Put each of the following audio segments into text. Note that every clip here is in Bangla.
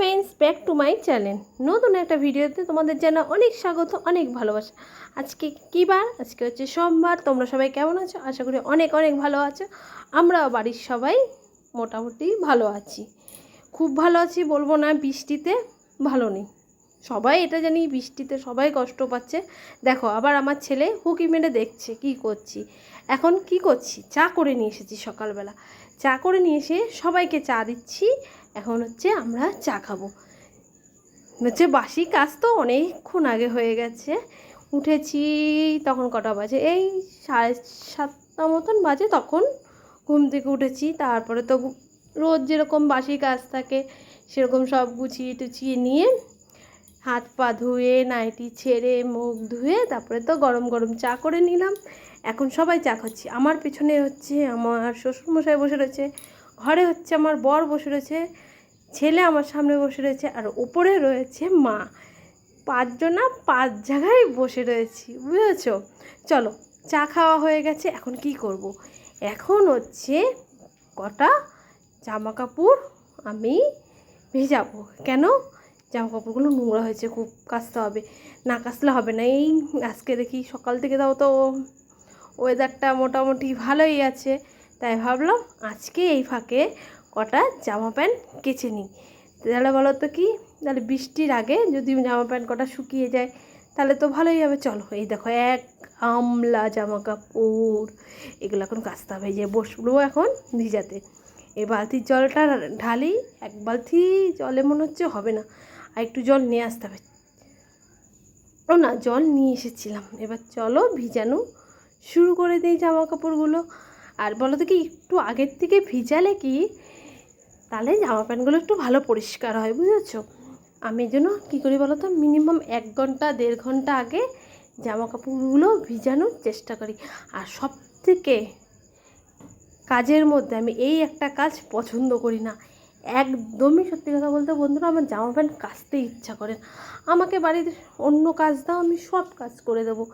Friends, back to my channel. নতুন একটা ভিডিওতে তোমাদের জানা অনেক স্বাগত, অনেক ভালোবাসা। আজকে কী বার? আজকে হচ্ছে সোমবার। তোমরা সবাই কেমন আছো? আশা করি অনেক অনেক ভালো আছো। আমরাও বাড়ির সবাই মোটামুটি ভালো আছি। খুব ভালো আছি বলবো না, বৃষ্টিতে ভালো নেই। সবাই এটা জানি, বৃষ্টিতে সবাই কষ্ট পাচ্ছে। দেখো, আবার আমার ছেলে হুকি মেরে দেখছে কি করছি। এখন কি করছি, চা করে নিয়ে এসেছি সকালবেলা। চা করে নিয়ে এসে সবাইকে চা দিচ্ছি। এখন হচ্ছে আমরা চা খাবো। হচ্ছে বাসি কাজ তো অনেকক্ষণ আগে হয়ে গেছে। উঠেছি তখন কটা বাজে, এই 7:30 মতন বাজে, তখন ঘুম থেকে উঠেছি। তারপরে তো রোজ যেরকম বাসি কাজ থাকে সেরকম সব গুছিয়ে টুছিয়ে নিয়ে হাত পা ধুয়ে নাইটি ছেড়ে মুখ ধুয়ে তারপরে তো গরম গরম চা করে নিলাম। এখন সবাই চা খাচ্ছি। আমার পিছনে হচ্ছে আমার শ্বশুরমশাই বসে রয়েছে, ঘরে হচ্ছে আমার বর বসে রয়েছে, ছেলে আমার সামনে বসে রয়েছে, আর ওপরে রয়েছে মা। 5 জনা 5 জায়গায় বসে রয়েছি, বুঝেছ? চলো, চা খাওয়া হয়ে গেছে। এখন কি করব? এখন হচ্ছে কটা জামা কাপড় আমি ভেজাবো। কেন? জামা কাপড়গুলো নোংরা হয়েছে, খুব কাচতে হবে। না কাচলে হবে না। এই আজকে দেখি সকাল থেকে দাও তো ওয়েদারটা মোটামুটি ভালোই আছে, তাই ভাবলাম আজকে এই ফাঁকে কটা জামা প্যান্ট কেচে নিই। তাহলে বলো তো কি, তাহলে বৃষ্টির আগে যদি জামা প্যান্ট কটা শুকিয়ে যায় তাহলে তো ভালোই হবে। চলো, এই দেখো এক গামলা জামা কাপড়, এগুলো এখন কাচতে হবে। যে বসবো এখন ভিজাতে। এই বালতির জলটা ঢালি, এক বালতি জলে মনে হচ্ছে হবে না, আর একটু জল নিয়ে আসতে হবে। ও না, জল নিয়ে এসেছিলাম। এবার চলো ভিজানো শুরু করে দিই জামা কাপড়গুলো। আর বলো তো কি, একটু আগের থেকে ভিজালে কি তাহলে জামা প্যান্টগুলো একটু ভালো পরিষ্কার হয়, বুঝেছো? আমি যেন কী করি বলো তো, মিনিমাম 1 ঘন্টা 1.5 ঘন্টা আগে জামা কাপড়গুলো ভিজানোর চেষ্টা করি। আর সব থেকে কাজের মধ্যে আমি এই একটা কাজ পছন্দ করি না একদমই। সত্যি কথা বলতে বন্ধুরা, আমার জামা প্যান্ট কাচতে ইচ্ছা করে না। আমাকে বাড়ির অন্য কাজ দাও, আমি সব কাজ করে দেবো।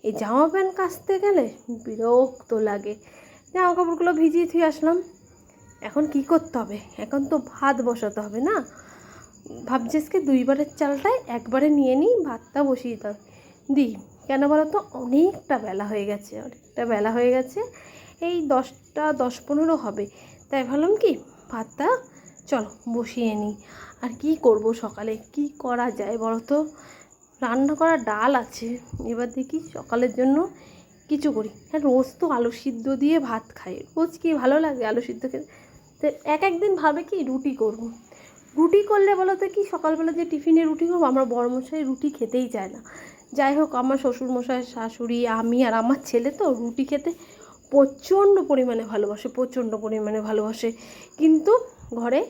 এই জামা প্যান্ট কাচতে গেলে বিরক্ত লাগে। জামা কাপড়গুলো ভিজিয়ে থুয়ে আসলাম। এখন কি করতে হবে? এখন তো ভাত বসাতে হবে না? ভাবছি আজকে 2 বারের চালটায় একবারে নিয়ে নিই, ভাতটা বসিয়ে দিই। কেন বলো তো, অনেকটা বেলা হয়ে গেছে। এই 10টা 10-15 হবে। তাই ভাবলাম কি, ভাতটা চলো বসিয়ে নিই। আর কি করব, সকালে কি করা যায় বলো তো? রান্না করা ডাল আছে, এবার দেখি সকালের জন্য কিছু করি। হ্যাঁ, রোজ তো আলু সিদ্ধ দিয়ে ভাত খাই, রোজ কি ভালো লাগে আলু সিদ্ধ খেতে? তো একদিন ভাবে কি রুটি করব। রুটি করলে বলো তো কি, সকালবেলা যে টিফিনে রুটি করবো, আমার বড়মশাই রুটি খেতেই চায় না। যাই হোক, আমার শ্বশুরমশাই, শাশুড়ি, আমি আর আমার ছেলে তো রুটি খেতে প্রচণ্ড পরিমাণে ভালোবাসে। কিন্তু ঘরে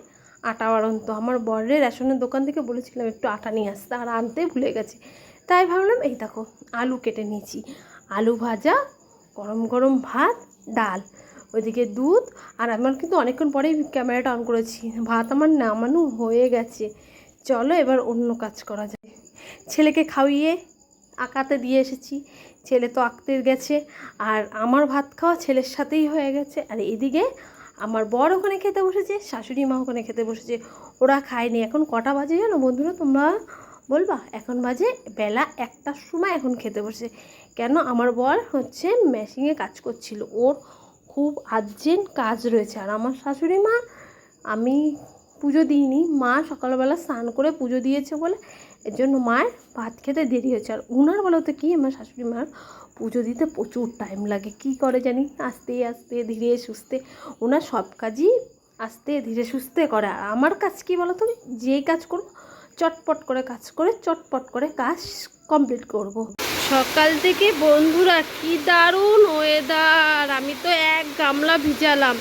আটা বাড়ন্ত, আমার বরের রেশনের দোকান থেকে বলেছিলাম একটু আটা নিয়ে আসতে, আর আনতে ভুলে গেছে। তাই ভাবলাম, এই দেখো আলু কেটে নিয়েছি, আলু ভাজা, গরম গরম ভাত, ডাল, ওইদিকে দুধ। আর আমার কিন্তু অনেকক্ষণ পরেই ক্যামেরাটা অন করেছি, ভাত আমার নামানো হয়ে গেছে। চলো এবার অন্য কাজ করা যায়। ছেলেকে খাইয়ে আঁকাতে দিয়ে এসেছি, ছেলে তো আঁকতে গেছে, আর আমার ভাত খাওয়া ছেলের সাথেই হয়ে গেছে। আর এদিকে আমার বর ওখানে খেতে বসেছে, শাশুড়ি মা ওখানে খেতে বসেছে, ওরা খায়নি। এখন কটা বাজে জানো বন্ধুরা তোমরা বলবা? এখন বাজে বেলা 1টার সময় এখন খেতে বসেছে। কেন? আমার বর হচ্ছে মেশিনে কাজ করছিল, ওর খুব আর্জেন্ট কাজ রয়েছে। আর আমার শাশুড়ি মা, আমি পুজো দিইনি, মা সকালবেলা স্নান করে পুজো দিয়েছে বলে এর জন্য মায়ের ভাত খেতে দেরি হয়েছে। আর উনার বলো তো কি, আমার শাশুড়ি মার পুজো দিতে প্রচুর টাইম লাগে। কি করে জানি, আস্তে আস্তে ধীরে সুস্থে, ওনার সব কাজই আস্তে ধীরে সুস্থে করে। আর আমার কাজ কি বলো তো, যেই কাজ করবো চটপট করে কাজ করে চটপট করে কাজ কমপ্লিট করব। সকাল থেকে বন্ধুরা কি দারুণ ওয়েদার, আমি তো এক গামলা ভিজালাম।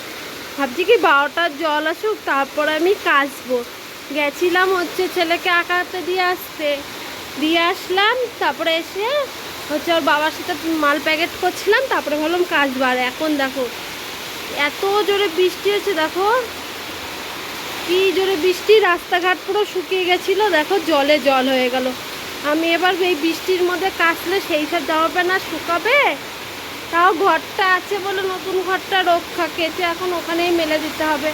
ভাবছি কি 12টার জল আসুক তারপর আমি কাচবো। গেছিলাম হচ্ছে ছেলেকে আঁকাতে দিয়ে আসলাম, তারপরে এসে হচ্ছে ওর বাবার সাথে মাল প্যাকেট করছিলাম, তারপরে ভাবলাম কাচবো। আর এখন দেখো এত জোরে বৃষ্টি হচ্ছে, দেখো কি জোরে বৃষ্টি, রাস্তাঘাট পুরো শুকিয়ে গেছিলো, দেখো জলে জল হয়ে গেল। আমি এবার এই বৃষ্টির মধ্যে কাচলে সেই সব জামা প্যান্ট আর শুকাবে? তাও ঘরটা আছে বলে নতুন ঘরটা রক্ষা, কেচে এখন ওখানেই মেলে দিতে হবে।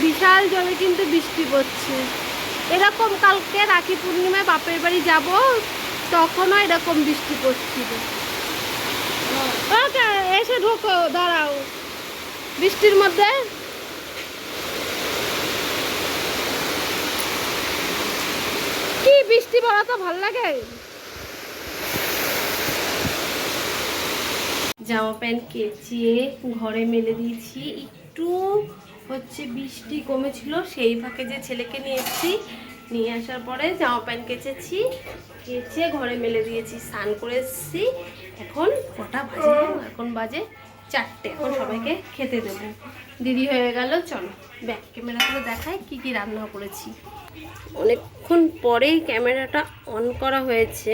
বিশাল জলে কিন্তু বৃষ্টি পড়ছে। এরকম কালকে রাখি পূর্ণিমায় বাপের বাড়ি যাব, তখনও এরকম বৃষ্টি পড়ছিল। ওকে এসে ঢোকো, দাঁড়াও বৃষ্টির মধ্যে। কি বৃষ্টি পড়া তো ভাল লাগে। জামা প্যান্ট কেচে ঘরে মেলে দিয়েছি। একটু হচ্ছে বৃষ্টি কমেছিল, সেই ফাঁকে যে ছেলেকে নিয়ে এসেছি, নিয়ে আসার পরে জামা প্যান্ট কেচেছি, কেচে ঘরে মেলে দিয়েছি, স্নান করে এসেছি। এখন কটা বাজে? এখন বাজে 4টে। এখন সবাইকে খেতে দেবো, দেরি হয়ে গেল। চলো ব্যাক ক্যামেরা করে দেখাই কি কি রান্না করেছি। অনেকক্ষণ পরেই ক্যামেরাটা অন করা হয়েছে।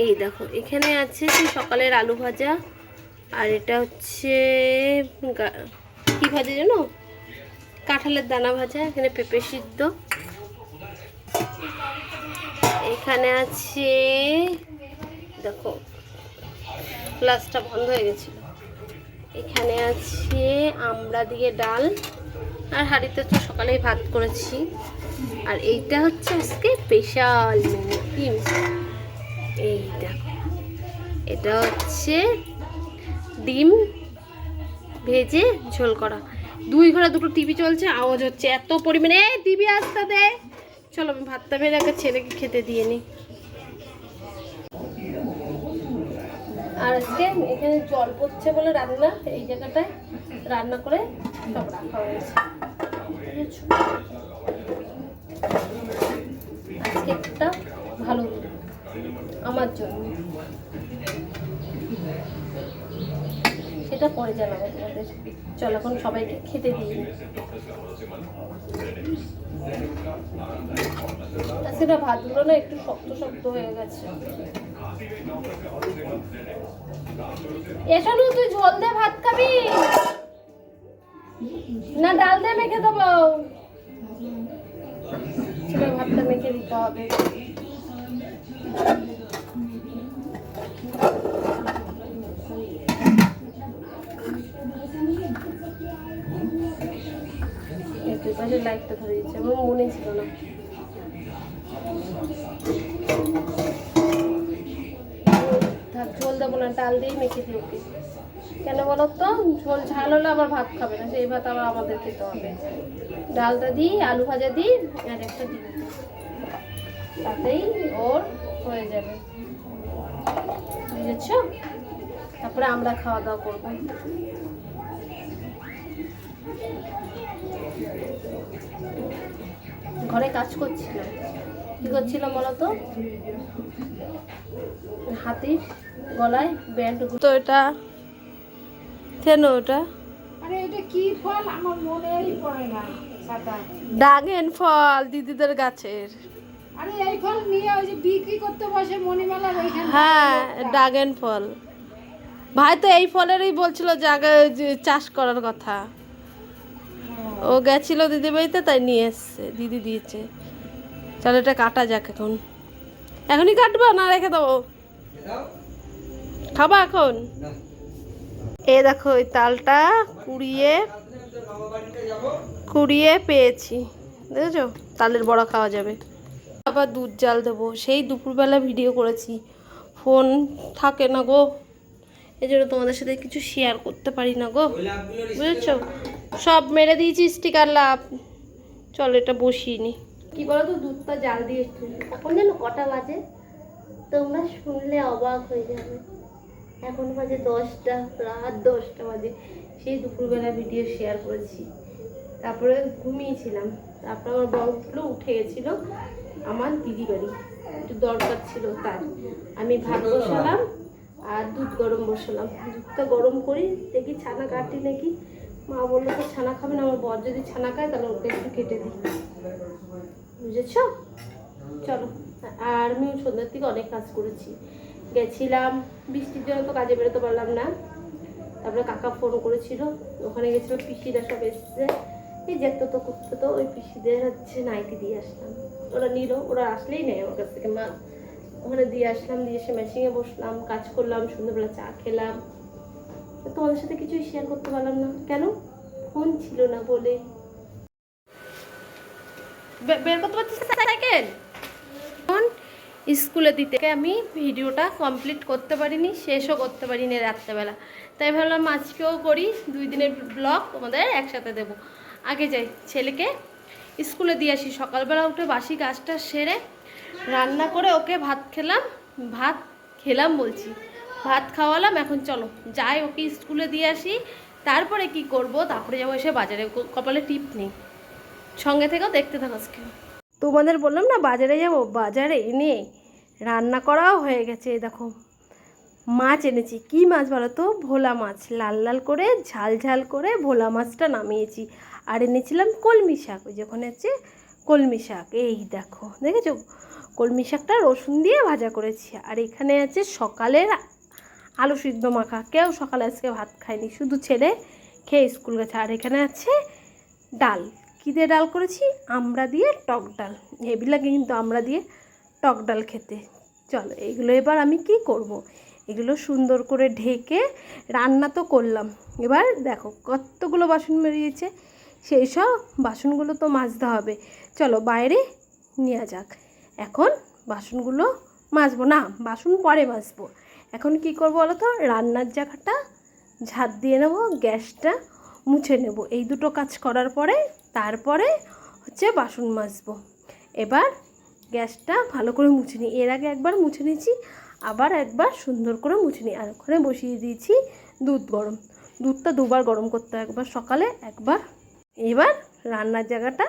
এই দেখো, এখানে আছে সেই সকালের আলু ভাজা, আর এটা হচ্ছে কি ভাজা জানো, কাঁঠালের দানা ভাজা। এখানে পেঁপে সিদ্ধ, এখানে আছে দেখো গ্লাসটা বন্ধ হয়ে গেছিল, এখানে আছে আমড়া দিয়ে ডাল, আর হাঁড়িতে হচ্ছে সকালেই ভাত করেছি। আর এইটা হচ্ছে আজকে স্পেশাল মেনু। কি এই দেখো, এটা হচ্ছে ডিম ভেজে ঝোল করা। 2 ঘরে 2টো টিভি চলছে, আওয়াজ হচ্ছে এত পরিমাণে। টিভি আসতে দে। চলো আমি ভাতটা বেড়ে আগে ছেলেকে খেতে দিয়ে নিই। আর আজকে এখানে জল পড়ছে বলে রান্না এই জায়গাটায় রান্না করে সব রাখা হয়েছে। আজকে একটা ভালো আমার জন্য, সেটা পরে জানাবো তোমাদের। চল এখন সবাইকে খেতে দিই। সেটা ভাতগুলো না একটু শক্ত শক্ত হয়ে গেছে। এসো, তুই ঝোল দে, ভাত খাবি না ডাল দিয়ে মেখে দেবো? সেটা ভাতটা মেখে দিতে হবে। লাইটটা ধরে দিচ্ছে, আমার মনে ছিল না। ঝোল দেবো না, ডাল দিয়েই মেখে দিই ওকে। কেন বলো তো, ঝোল ঝাল হলে আবার ভাত খাবে না, সেই ভাত আবার আমাদের খেতে হবে। ডালটা দিই, আলু ভাজা দিই, আর একটা ডিম দিই, তাতেই ওর হয়ে যাবে, বুঝেছ? তারপরে আমরা খাওয়া দাওয়া করবো। ঘরে কাজ করছিলাম। কি করছিলাম বলতো, হাতির গলায় ব্যান্ড। তো এটা কেন, ওটা আরে এটা কি ফল আমার মনেই পড়ে না। সাদা ড্রাগন ফল, দিদিদের গাছের। আরে এই ফল নিয়ে ওই যে বিক্রি করতে বসে মণিমেলার ওইখানে। হ্যাঁ, ড্রাগন ফল। ভাই তো এই ফলেরই বলছিল চাষ করার কথা। ও গেছিল দিদি বাড়িতে, তাই নিয়ে এসছে, দিদি দিয়েছে। চলো এটা কাটা যাক এখন। এখনই কাটবো না রেখে দেবো? খাবা এখন? এ দেখো, ওই তালটা কুড়িয়ে পেয়েছি, দেখেছো? তালের বড়া খাওয়া যাবে। আবার দুধ জাল দেবো। সেই দুপুরবেলা ভিডিও করেছি, ফোন থাকে না গো, এই জন্য তোমাদের সাথে কিছু শেয়ার করতে পারি না গো, বুঝেছো? সব মেরে দিয়েছি স্টিকার লাভ। চলো এটা বসিয়ে নি। কি বলো তো, দুধটা জাল দিয়ে এখন যেন কটা বাজে তোমরা শুনলে অবাক হয়ে যাবে। এখন বাজে 10টা, রাত 10টা বাজে। সেই দুপুরবেলা ভিডিও শেয়ার করেছি। তারপরে ঘুমিয়েছিলাম। তারপর আমার বরগুলো উঠে গেছিলো আমার দিদি বাড়ি, একটু দরকার ছিল তার। আমি ভাত বসালাম আর দুধ গরম বসালাম। দুধটা গরম করি, দেখি ছানা কাটি নাকি। মা বললো তো ছানা খাবে না, আমার বর যদি ছানা খায় তাহলে ওকে একটু কেটে দিই, বুঝেছো? চলো। আর আমি সন্ধ্যার থেকে অনেক কাজ করেছি। গেছিলাম, বৃষ্টির জন্য তো কাজে বেরোতে পারলাম না। তারপরে কাকা ফোন করেছিল, ওখানে গেছিলো, পিসিরা সব এসছে। এই যেত তো করতে তো ওই পিসিদের হচ্ছে নাইটি দিয়ে আসলাম। ওরা নিল, ওরা আসলেই নেয় আমার কাছ থেকে মাল। ওখানে দিয়ে আসলাম, দিয়ে এসে মেশিনে বসলাম, কাজ করলাম, সন্ধ্যাবেলা চা খেলাম। তোমাদের সাথে কিছুই শেয়ার করতে পারলাম না, কেন? ফোন ছিল না বলে। বের করতে পারছিস না সাইকেল? এখন স্কুলে দিতে আমি ভিডিওটা কমপ্লিট করতে পারিনি, শেষও করতে পারিনি রাত্রেবেলা, তাই ভাবলাম আজকেও করি, 2 দিনের ব্লগ তোমাদের একসাথে দেব। আগে যাই ছেলেকে স্কুলে দিয়ে আসি, সকালবেলা উঠে বাসি কাজটা সেরে রান্না করে ওকে ভাত খেলাম বলছি, ভাত খাওয়ালাম। এখন চলো যাই ওকে স্কুলে দিয়ে আসি, তারপরে কি করব, তারপরে যাবো এসে বাজারে, কপালে টিপ নেই। সঙ্গে থেকেও দেখতে থাকো আজকে। তোমাদের বললাম না বাজারে যাব, বাজারে এনে রান্না করাও হয়ে গেছে। দেখো মাছ এনেছি, কি মাছ বলো তো, ভোলা মাছ, লাল লাল করে ঝাল ঝাল করে ভোলা মাছটা নামিয়েছি। আর এনেছিলাম কলমি শাক, ওই যখন হচ্ছে কলমি শাক, এই দেখো দেখেছো, কলমি শাকটা রসুন দিয়ে ভাজা করেছি। আর এখানে আছে সকালের আলু সিদ্ধ মাখা, কেউ সকালে আজকে ভাত খায়নি, শুধু ছেলে খেয়ে স্কুল গেছে। আর এখানে আছে ডাল, কী দিয়ে ডাল করেছি, আমড়া দিয়ে টক ডাল, হেভি লাগে কিন্তু আমড়া দিয়ে টক ডাল খেতে। চলো এগুলো এবার আমি কি করব, এগুলো সুন্দর করে ঢেকে রান্না তো করলাম, এবার দেখো কতগুলো বাসন বেরিয়েছে, সেই সব বাসনগুলো তো মাজতে হবে। চলো বাইরে নেওয়া যাক, এখন বাসনগুলো মাজবো না, বাসন পরে মাজবো। এখন কি করবো বলো তো, রান্নার জায়গাটা ঝাড় দিয়ে নেবো, গ্যাসটা মুছে নেব, এই দুটো কাজ করার পরে তারপরে হচ্ছে বাসন মাজবো। এবার গ্যাসটা ভালো করে মুছে নিই, এর আগে একবার মুছে নিয়েছি, আবার একবার সুন্দর করে মুছে নিই। আর ওখানে বসিয়ে দিয়েছি দুধ গরম, দুধটা 2বার গরম করতে হয়, একবার সকালে একবার। এবার রান্নার জায়গাটা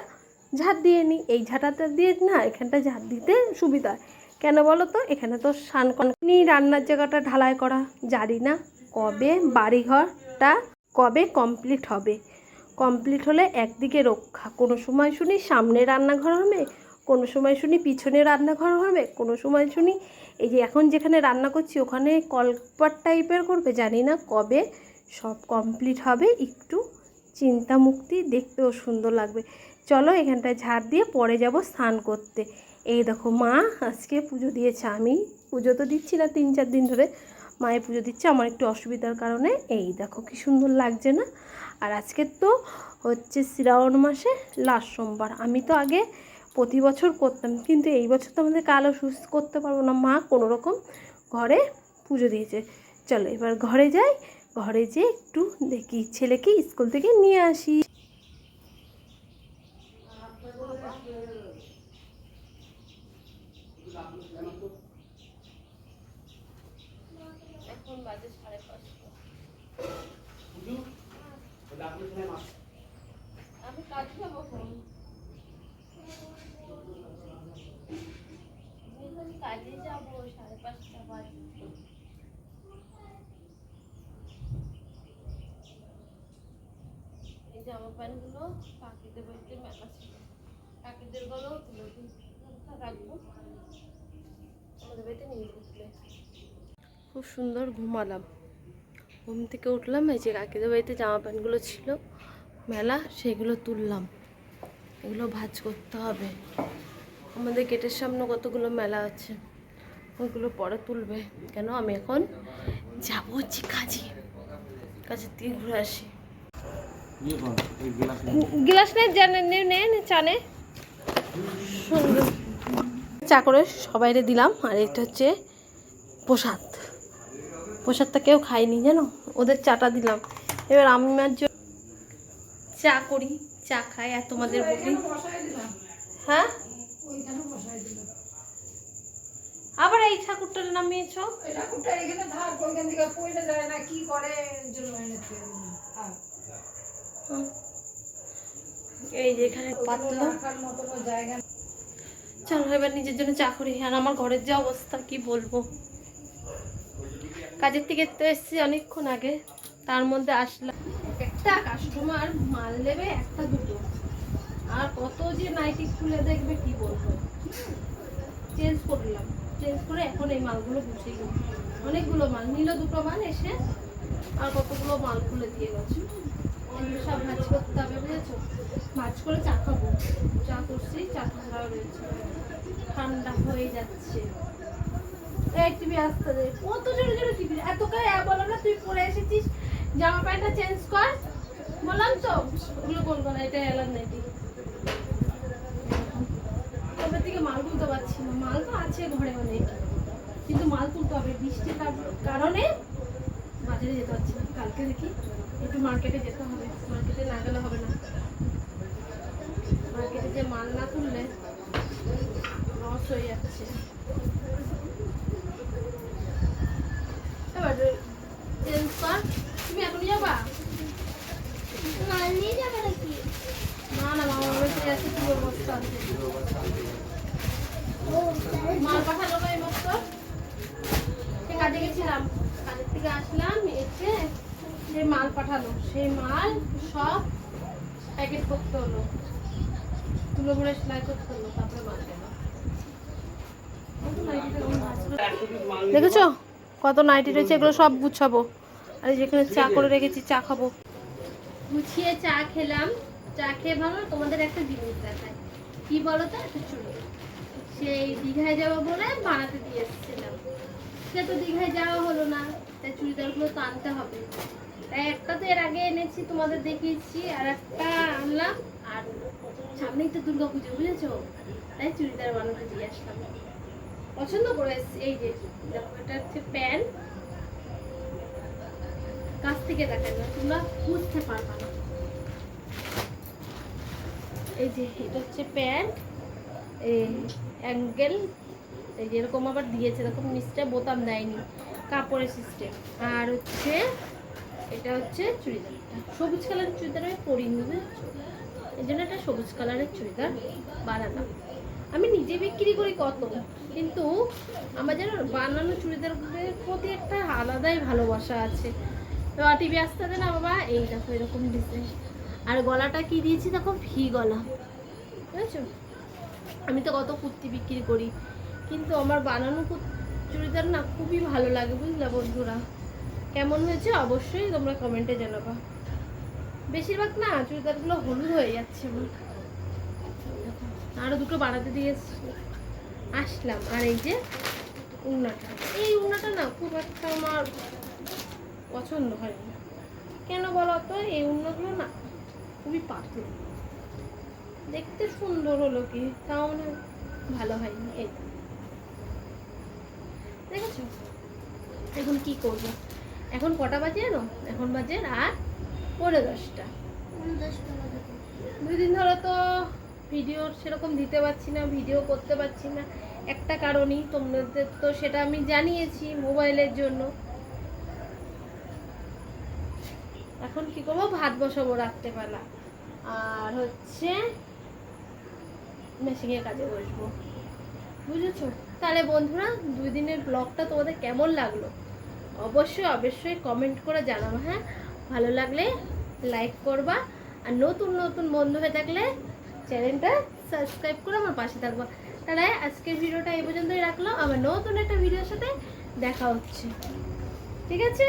ঝাড় দিয়ে নিই, এই ঝাঁটাটা দিয়ে না এখানটা ঝাড় দিতে সুবিধা হয়, কেন বলো তো, এখানে তো স্নান করি, রান্নার জায়গাটা ঢালাই করা, জানি না কবে বাড়িঘরটা কবে কমপ্লিট হবে। কমপ্লিট হলে একদিকে রক্ষা, কোনো সময় শুনি সামনে রান্নাঘর হবে, কোনো সময় শুনি পিছনে রান্নাঘর হবে, কোনো সময় শুনি এই যে এখন যেখানে রান্না করছি ওখানে কলপাট টাইপের করবে, জানি না কবে সব কমপ্লিট হবে, একটু চিন্তা মুক্তি, দেখতেও সুন্দর লাগবে। চলো এখানটায় ঝাড় দিয়ে পরে যাব স্নান করতে। এই দেখো মা আজকে পুজো দিয়েছে, আমি পুজো তো দিচ্ছি না 3-4 দিন ধরে, মায়ের পুজো দিচ্ছে আমার একটু অসুবিধার কারণে। এই দেখো কি সুন্দর লাগছে না। আর আজকে তো হচ্ছে শ্রাবণ মাসে লাস্ট সোমবার, আমি তো আগে প্রতি বছর করতাম, কিন্তু এই বছর তো আমাদের কালো সুস্থ করতে পারবো না, মা কোনো রকম ঘরে পুজো দিয়েছে। চলো এবার ঘরে যাই, ঘরে যেয়ে একটু দেখি ছেলেকে স্কুল থেকে নিয়ে আসি। এখন বাজে 5:30। আমি কাজে যাবো, কাজে যাবো 5:30 বাজে। এই জামা প্যান্টগুলো কাকিদের বাড়িতে মেলা ছিল, কাকিদের গুলো তুলে রাখবো, আমাদের বাড়িতে নিয়ে উঠলে। খুব সুন্দর ঘুমালাম, ঘুম থেকে উঠলাম, এই যে কাকিদের বাড়িতে জামা প্যান্টগুলো ছিল মেলা, সেগুলো তুললাম, এগুলো ভাঁজ করতে হবে। আমাদের গেটের সামনে কতগুলো মেলা আছে, ওইগুলো পরে তুলবে, কেন আমি এখন যাবো হচ্ছে কাজের থেকে ঘুরে আসি। গ্লাস নেই, জানে চানে সুন্দর চা করে সবাইরে দিলাম। আর এটা হচ্ছে প্রসাদটা কেউ খায়নি জানো, ওদের চাটা দিলাম। এবার আমার জন্য চা করি, চা খাই, আর তোমাদের বলি। হ্যাঁ আবার এই ঠাকুরটা নামিয়েছ, এই যে এখানে পাতলা। চলো এবার নিজের জন্য চা করি। আর আমার ঘরের যে অবস্থা কি বলবো, কাজের থেকে তো এসেছি অনেকক্ষণ আগে, তার মধ্যে আসলাম, একটা কাস্টমার মাল নেবে একটা দুটো, আর কত যে নাইটি খুলে দেখবে কি বলবো। চেঞ্জ করলাম, চেঞ্জ করে এখন এই মালগুলো গুছিয়ে গেল, অনেকগুলো মাল নিল, দুটো মাল এসে আর কতগুলো মাল খুলে দিয়ে গেছে। এগুলো সব ভাজ করতে হবে, বুঝেছো, ভাজ করে চা খাবো, চা করছি, চা ঠান্ডা রয়েছে, ঠান্ডা হয়ে যাচ্ছে। এই টিভি আসতে দে, কত জোরে জোরে টিভি, এত করে বলো না তুই পরে এসেছিস জামা প্যান্টটা চেঞ্জ কর, বললাম তো ওগুলো বলবো না, এটা এলাম নাকি থেকে মাল তুলতে পারছি না, মাল তো আছে ঘরে অনেক, কিন্তু মাল তুলতে হবে বৃষ্টির কারণে বাজারে যেতে পারছি না। কালকে দেখি একটু মার্কেটে যেতে হবে, মার্কেটে না গেলে হবে না, মার্কেটে যে মাল না তুললে লস হয়ে যাচ্ছে। এবার চেঞ্জ কর, তুমি এখনই যাবা? মাল নিয়ে যাবে নাকি? না না, মামা বলেছে যাচ্ছে তুলো বস্তা আনতে। মাল পাঠালো না এই বস্তা, সে কাজে গেছিলাম, কাজের থেকে আসলাম এসে যে মাল পাঠালো, সেই মাল সব প্যাকেট করতে হলো, তুলো ভরে সেলাই করতে হলো, তারপরে মাল গেল। দেখেছো কত নাইটি রয়েছে, এগুলো সব গুছাবো। আর যেখানে চা করে রেখেছি, চা খাবো। গুছিয়ে চা খেলাম, চা খেয়ে ভালো তোমাদের একটা জিনিস দেখায়, কি বলো তো, একটা চুড়ি সেই দীঘায় যাবো বলে বানাতে দিয়ে এসেছিলাম, সে তো দীঘায় যাওয়া হলো না, তাই চুড়িদারগুলো তো আনতে হবে। তাই একটা তো এর আগে এনেছি, তোমাদের দেখিয়েছি, আর একটা আনলাম। আর সামনেই তো দুর্গা পুজো, বুঝেছো, তাই চুড়িদার বানাতে দিয়ে আসলাম। পছন্দ করে এসেছি। এই যে দেখো, এটা হচ্ছে প্যান্ট, কাছ থেকে দেখাই না, তোমরা বুঝতে পারবা না। এই যে এটা হচ্ছে প্যান্ট, এই অ্যাঙ্গেল, এই যে এরকম আবার দিয়েছে, এরকম নিচটা বোতাম দেয়নি, কাপড়ের সিস্টেম। আর হচ্ছে এটা হচ্ছে চুড়িদারটা, সবুজ কালারের চুড়িদার আমি পরিনি, বুঝেছো, এই জন্য একটা সবুজ কালারের চুড়িদার বানালাম। আমি নিজে বিক্রি করি কত, কিন্তু আমার যেন বানানো চুড়িদারগুলোর প্রতি একটা আলাদাই ভালোবাসা আছে। তো টিভি আসতে হবে না বাবা, এই দেখো এরকম ডিজাইন। আর গলাটা কি দিয়েছি দেখো, ভি গলা, বুঝেছো। আমি তো কত কুর্তি বিক্রি করি, কিন্তু আমার বানানো চুড়িদার না খুবই ভালো লাগে, বুঝলে বন্ধুরা। কেমন হয়েছে অবশ্যই তোমরা কমেন্টে জানাবা। বেশিরভাগ না চুড়িদারগুলো হলুদ হয়ে যাচ্ছে আমার। আরো দুটো বানাতে দিয়ে আসলাম। আর এই যে উন্নাটা, এই উন্নাটা না খুব একটা আমার পছন্দ হয়নি, কেন বলো তো, এই উন্নাগুলো না খুবই পাতলা, দেখতে সুন্দর হলো কি, তাও না ভালো হয়নি। এই দেখেছো, এখন কি করব, এখন কটা বাজে জানো, এখন বাজে রাত 10:45। 2 দিন ধরে তো ভিডিও সেরকম দিতে পারছি না, ভিডিও করতে পারছি না, একটা কারণই, তোমাদের তো সেটা আমি জানিয়েছি, মোবাইলের জন্য। এখন কি করবো, ভাত বসাবো রাত্রেবেলা, আর হচ্ছে মেশিনের কাজে বসবো, বুঝেছো। তাহলে বন্ধুরা 2 দিনের ব্লগটা তোমাদের কেমন লাগলো অবশ্যই অবশ্যই কমেন্ট করে জানাবো। হ্যাঁ, ভালো লাগলে লাইক করবা, আর নতুন নতুন বন্ধু হয়ে থাকলে চ্যানেলটা সাবস্ক্রাইব করে আমার পাশে থাকবা। তাহলে আজকের ভিডিওটা এই পর্যন্তই রাখলাম, আবার নতুন একটা ভিডিওর সাথে দেখা হচ্ছে, ঠিক আছে।